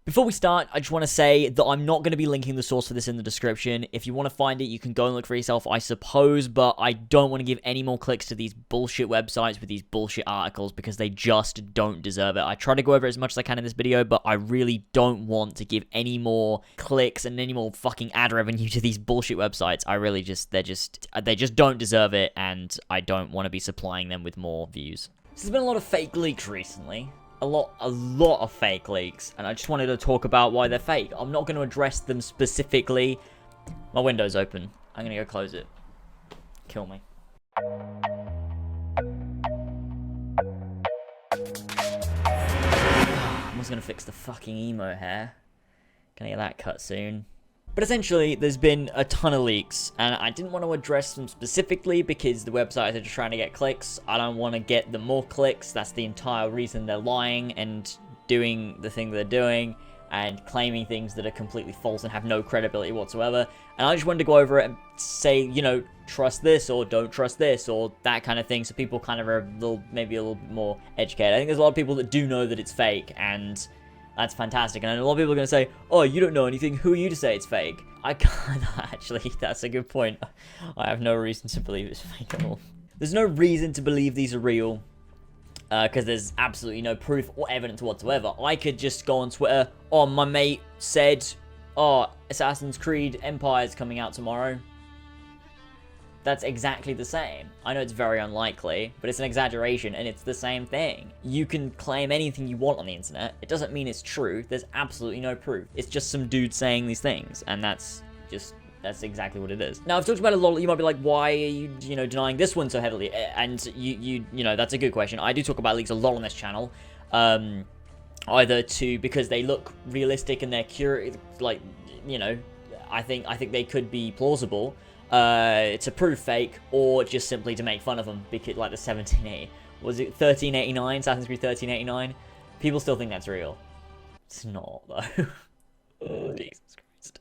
Before we start, I just want to say that I'm not going to be linking the source for this in the description. If you want to find it, you can go and look for yourself, I suppose, but I don't want to give any more clicks to these bullshit websites with these bullshit articles because they just don't deserve it. I try to go over it as much as I can in this video, but I really don't want to give any more clicks and any more fucking ad revenue to these bullshit websites. They just don't deserve it, and I don't want to be supplying them with more views. There's been a lot of fake leaks recently. A lot of fake leaks, and I just wanted to talk about why they're fake. I'm not going to address them specifically. My window's open. I'm going to go close it. Kill me. I was going to fix the fucking emo hair. Gonna get that cut soon. But essentially, there's been a ton of leaks, and I didn't want to address them specifically because the websites are just trying to get clicks. I don't want to get them more clicks. That's the entire reason they're lying and doing the thing they're doing and claiming things that are completely false and have no credibility whatsoever. And I just wanted to go over it and say, you know, trust this or don't trust this or that kind of thing, so people kind of are maybe a little bit more educated. I think there's a lot of people that do know that it's fake, and that's fantastic. And a lot of people are going to say, oh, you don't know anything. Who are you to say it's fake? I can't actually. That's a good point. I have no reason to believe it's fake at all. There's no reason to believe these are real because there's absolutely no proof or evidence whatsoever. I could just go on Twitter. Oh, my mate said, oh, Assassin's Creed Empire's coming out tomorrow. That's exactly the same. I know it's very unlikely, but it's an exaggeration, and it's the same thing. You can claim anything you want on the internet. It doesn't mean it's true. There's absolutely no proof. It's just some dude saying these things, and that's exactly what it is. Now, I've talked about it a lot. You might be like, why are you denying this one so heavily? And you know, that's a good question. I do talk about leaks a lot on this channel. Either because they look realistic and they're curious, like, you know, I think they could be plausible. To prove fake, or just simply to make fun of them, because like the 1780, was it 1389, Assassin's Creed 1389? People still think that's real. It's not, though. Oh, Jesus Christ.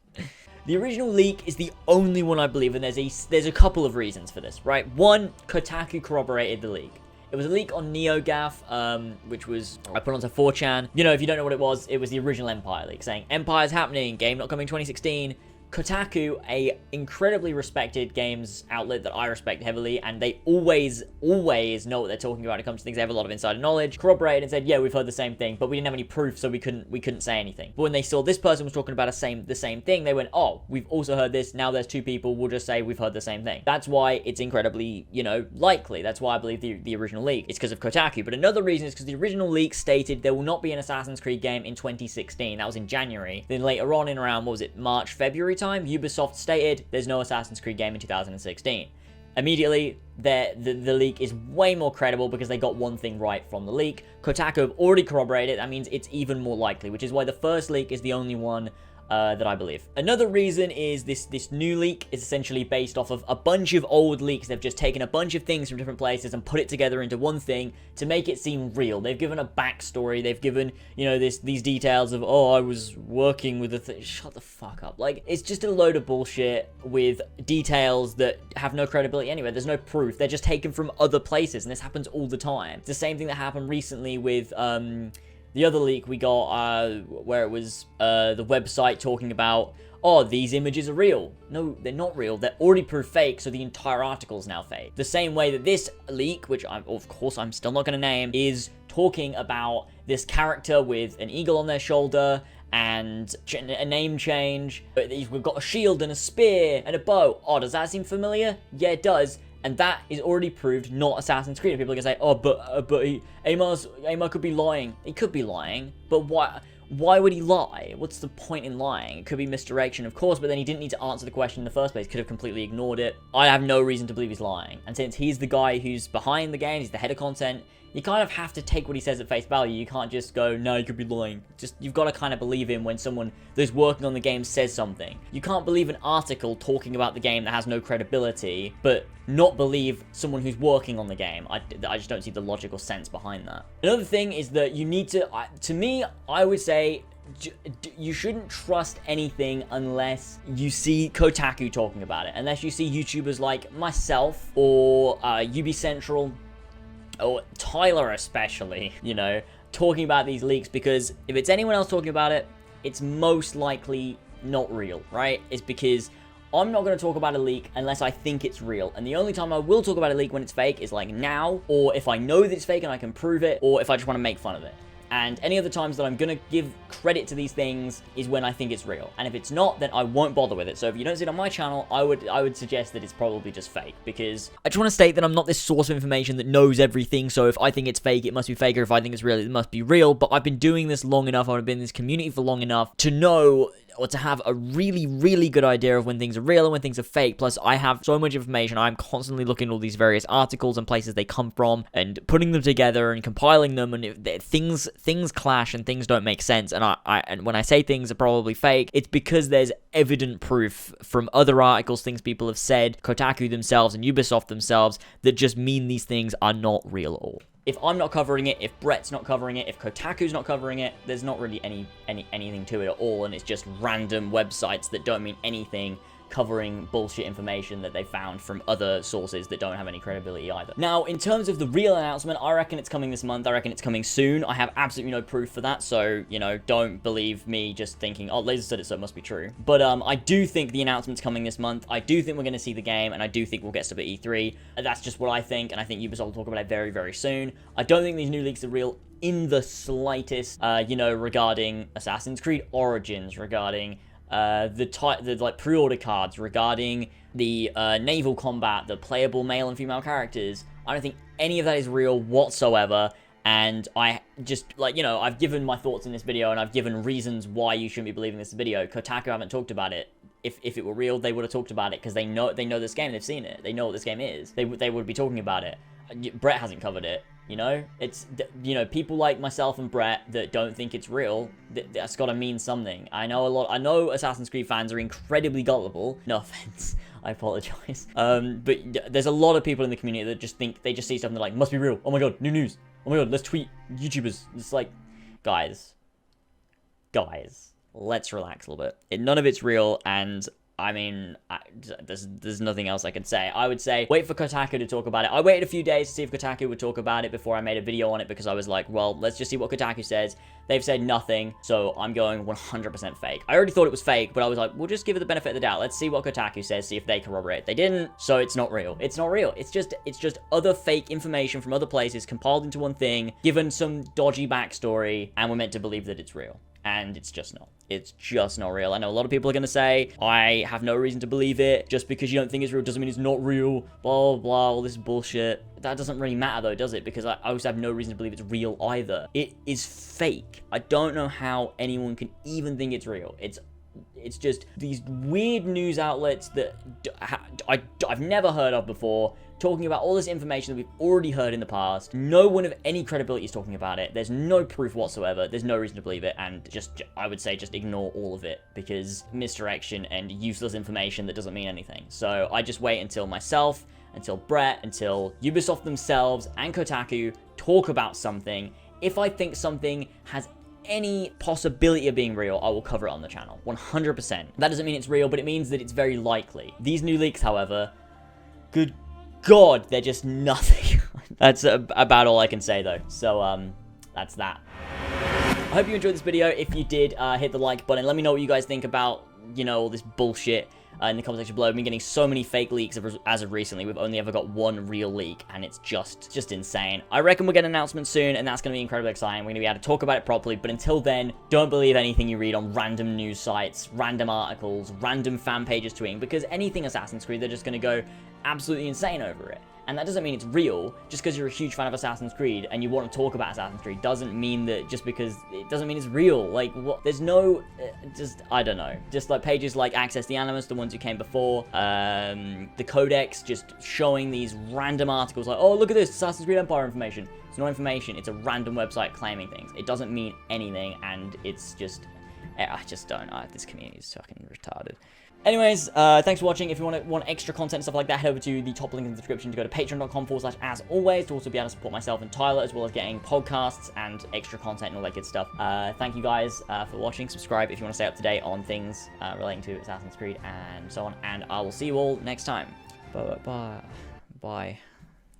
The original leak is the only one I believe, and there's a couple of reasons for this, right? One, Kotaku corroborated the leak. It was a leak on NeoGAF, which was I put onto 4chan. You know, if you don't know what it was the original Empire leak, saying Empire's happening, game not coming 2016. Kotaku, a incredibly respected games outlet that I respect heavily, and they always know what they're talking about when it comes to things. They have a lot of insider knowledge. Corroborated and said, yeah, we've heard the same thing, but we didn't have any proof, so we couldn't say anything. But when they saw this person was talking about the same thing, they went, oh, we've also heard this. Now there's two people. We'll just say we've heard the same thing. That's why it's incredibly, you know, likely. That's why I believe the original leak. It's because of Kotaku. But another reason is because the original leak stated there will not be an Assassin's Creed game in 2016. That was in January. Then later on, in around, what was it, March, February time, Ubisoft stated there's no Assassin's Creed game in 2016. Immediately, the leak is way more credible because they got one thing right from the leak. Kotaku have already corroborated it. That means it's even more likely, which is why the first leak is the only one that I believe. Another reason is this new leak is essentially based off of a bunch of old leaks. They've just taken a bunch of things from different places and put it together into one thing to make it seem real. They've given a backstory. They've given, you know, these details of, oh, I was working with a thing. Shut the fuck up. Like, it's just a load of bullshit with details that have no credibility anyway. There's no proof. They're just taken from other places, and this happens all the time. It's the same thing that happened recently with the other leak we got, where it was the website talking about, oh, these images are real. No, they're not real. They're already proved fake, so the entire article is now fake. The same way that this leak, which of course I'm still not going to name, is talking about this character with an eagle on their shoulder and a name change. We've got a shield and a spear and a bow. Oh, does that seem familiar? Yeah, it does. And that is already proved not Assassin's Creed. People are going to say, oh, but Amar could be lying. He could be lying, but why would he lie? What's the point in lying? It could be misdirection, of course, but then he didn't need to answer the question in the first place. Could have completely ignored it. I have no reason to believe he's lying. And since he's the guy who's behind the game, he's the head of content, you kind of have to take what he says at face value. You can't just go, no, he could be lying. You've got to kind of believe him when someone that's working on the game says something. You can't believe an article talking about the game that has no credibility, but not believe someone who's working on the game. I just don't see the logical sense behind that. Another thing is that you need to me, I would say, you shouldn't trust anything unless you see Kotaku talking about it. Unless you see YouTubers like myself or UB Central, or Tyler especially, you know, talking about these leaks, because if it's anyone else talking about it, it's most likely not real, right? Is because I'm not going to talk about a leak unless I think it's real. And the only time I will talk about a leak when it's fake is like now, or if I know that it's fake and I can prove it, or if I just want to make fun of it. And any other times that I'm going to give credit to these things is when I think it's real. And if it's not, then I won't bother with it. So if you don't see it on my channel, I would suggest that it's probably just fake. Because I just want to state that I'm not this source of information that knows everything. So if I think it's fake, it must be fake. Or if I think it's real, it must be real. But I've been doing this long enough. I've been in this community for long enough to know, or to have a really, really good idea of when things are real and when things are fake. Plus, I have so much information. I'm constantly looking at all these various articles and places they come from and putting them together and compiling them. And things clash and things don't make sense. And and when I say things are probably fake, it's because there's evident proof from other articles, things people have said, Kotaku themselves and Ubisoft themselves, that just mean these things are not real at all. If I'm not covering it, if Brett's not covering it, if Kotaku's not covering it, there's not really anything to it at all, and it's just random websites that don't mean anything covering bullshit information that they found from other sources that don't have any credibility either. Now, in terms of the real announcement, I reckon it's coming this month. I reckon it's coming soon. I have absolutely no proof for that, so, you know, don't believe me just thinking, oh, Laser said it, so it must be true. But I do think the announcement's coming this month. I do think we're going to see the game, and I do think we'll get stuff at E3. That's just what I think, and I think Ubisoft will talk about it very, very soon. I don't think these new leaks are real in the slightest, you know, regarding Assassin's Creed Origins, regarding the like pre-order cards, regarding the naval combat, the playable male and female characters. I don't think any of that is real whatsoever, and I just, like, you know, I've given my thoughts in this video, and I've given reasons why you shouldn't be believing this video. Kotaku haven't talked about it. If it were real, they would have talked about it, because they know this game, they've seen it, they know what this game is. They would be talking about it. Brett hasn't covered it. You know, it's, you know, people like myself and Brett that don't think it's real, that's got to mean something. I know Assassin's Creed fans are incredibly gullible. No offense, I apologize. But there's a lot of people in the community that just think, they just see something like, must be real. Oh my god, new news. Oh my god, let's tweet YouTubers. It's like, guys, let's relax a little bit. None of it's real, and I mean, there's nothing else I can say. I would say, wait for Kotaku to talk about it. I waited a few days to see if Kotaku would talk about it before I made a video on it, because I was like, well, let's just see what Kotaku says. They've said nothing, so I'm going 100% fake. I already thought it was fake, but I was like, we'll just give it the benefit of the doubt. Let's see what Kotaku says, see if they corroborate it. They didn't, so it's not real. It's not real. It's just other fake information from other places compiled into one thing, given some dodgy backstory, and we're meant to believe that it's real. And it's just not. It's just not real. I know a lot of people are going to say, I have no reason to believe it. Just because you don't think it's real doesn't mean it's not real. Blah, blah, blah, all this bullshit. That doesn't really matter though, does it? Because I also have no reason to believe it's real either. It is fake. I don't know how anyone can even think it's real. It's just these weird news outlets that I've never heard of before, talking about all this information that we've already heard in the past. No one of any credibility is talking about it. There's no proof whatsoever. There's no reason to believe it, and I would say just ignore all of it, because misdirection and useless information that doesn't mean anything. So I just wait until myself, until Brett, until Ubisoft themselves and Kotaku talk about something. If I think something has any possibility of being real, I will cover it on the channel, 100%. That doesn't mean it's real, but it means that it's very likely. These new leaks, however, good God, they're just nothing. That's about all I can say, though. So, that's that. I hope you enjoyed this video. If you did, hit the like button. Let me know what you guys think about, you know, all this bullshit in the comment section below. I've been getting so many fake leaks as of recently. We've only ever got one real leak, and it's just insane. I reckon we'll get an announcement soon, and that's going to be incredibly exciting. We're going to be able to talk about it properly, but until then, don't believe anything you read on random news sites, random articles, random fan pages tweeting, because anything Assassin's Creed, they're just going to go absolutely insane over it. And that doesn't mean it's real. Just because you're a huge fan of Assassin's Creed and you want to talk about Assassin's Creed doesn't mean that, just because it doesn't mean it's real. Like, what? There's no, I don't know. Just like pages like Access the Animus, the ones who came before, the Codex, just showing these random articles like, oh, look at this, Assassin's Creed Empire information. It's not information, it's a random website claiming things. It doesn't mean anything, and it's just, I just don't. This community is fucking retarded. Anyways, thanks for watching. If you want extra content and stuff like that, head over to the top link in the description to go to patreon.com/as-always to also be able to support myself and Tyler, as well as getting podcasts and extra content and all that good stuff. Thank you guys for watching. Subscribe if you want to stay up to date on things relating to Assassin's Creed and so on. And I will see you all next time. Bye.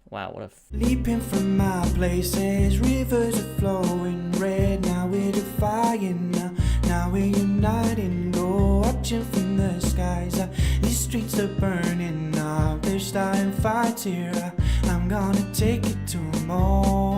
Wow, what a... Leaping from my places, rivers are flowing red. Now we're defying now. Now we're uniting, go watching from the skies. These streets are burning up, they're starting fights here. I'm gonna take it to 'em all.